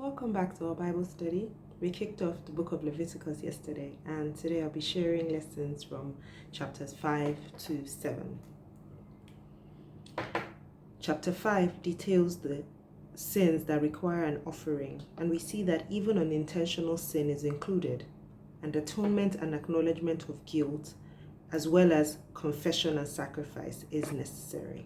Welcome back to our Bible study. We kicked off the book of Leviticus yesterday, and today I'll be sharing lessons from chapters 5 to 7. Chapter 5 details the sins that require an offering, and we see that even unintentional sin is included, and atonement and acknowledgement of guilt, as well as confession and sacrifice, is necessary.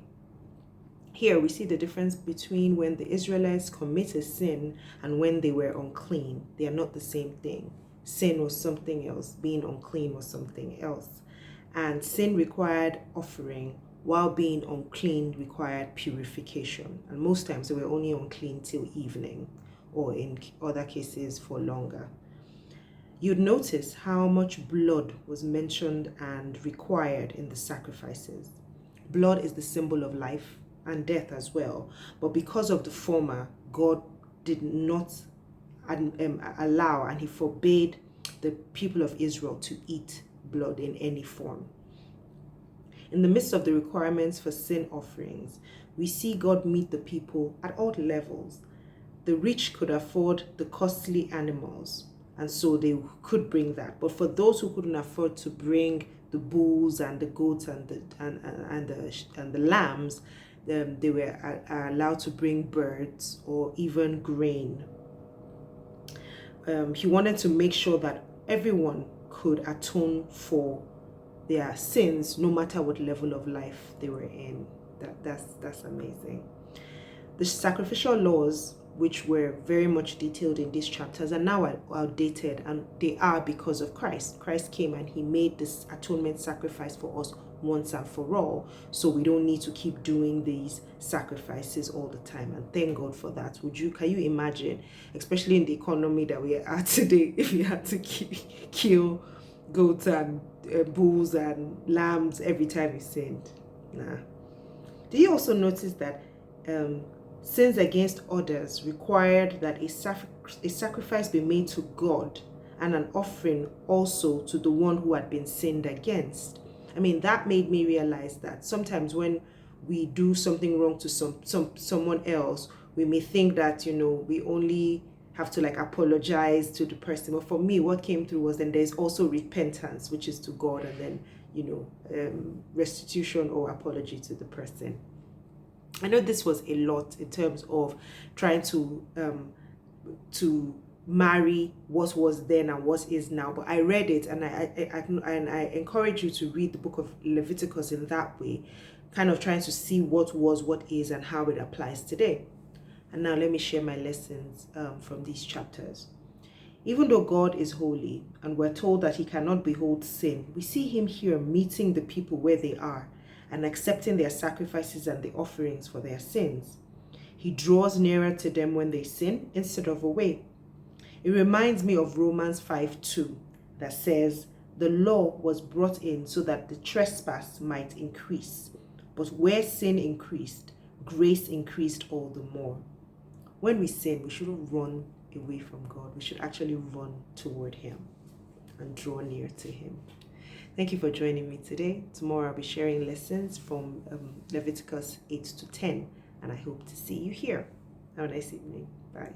Here we see the difference between when the Israelites commit a sin and when they were unclean. They are not the same thing. Sin was something else. Being unclean was something else. And sin required offering, while being unclean required purification. And most times they were only unclean till evening, or in other cases for longer. You'd notice how much blood was mentioned and required in the sacrifices. Blood is the symbol of life and death as well, but because of the former, God did not allow, and he forbade the people of Israel to eat blood in any form. In the midst of the requirements for sin offerings, we see God meet the people at all levels. The rich could afford the costly animals, and so they could bring that. But for those who couldn't afford to bring the bulls and the goats and the lambs, they were allowed to bring birds or even grain. He wanted to make sure that everyone could atone for their sins, no matter what level of life they were in. That's amazing. The sacrificial laws, which were very much detailed in these chapters, are now outdated, and they are because of Christ. Christ came and he made this atonement sacrifice for us once and for all, so we don't need to keep doing these sacrifices all the time, and thank God for that. Can you imagine, especially in the economy that we are at today, if you had to kill goats and bulls and lambs every time you sinned? Nah. Do you also notice that sins against others required that a sacrifice be made to God and an offering also to the one who had been sinned against? I mean, that made me realize that sometimes when we do something wrong to someone else, we may think that, we only have to apologize to the person. But for me, what came through was then there's also repentance, which is to God, and then, restitution or apology to the person. I know this was a lot in terms of trying to marry what was then and what is now, but I read it, and I encourage you to read the book of Leviticus in that way, kind of trying to see what was, what is, and how it applies today. And now let me share my lessons from these chapters. Even though God is holy and we're told that he cannot behold sin, we see him here meeting the people where they are and accepting their sacrifices and the offerings for their sins. He draws nearer to them when they sin instead of away. It reminds me of Romans 5:2 that says, the law was brought in so that the trespass might increase. But where sin increased, grace increased all the more. When we sin, we shouldn't run away from God. We should actually run toward him and draw near to him. Thank you for joining me today. Tomorrow I'll be sharing lessons from Leviticus 8 to 10, and I hope to see you here. Have a nice evening. Bye.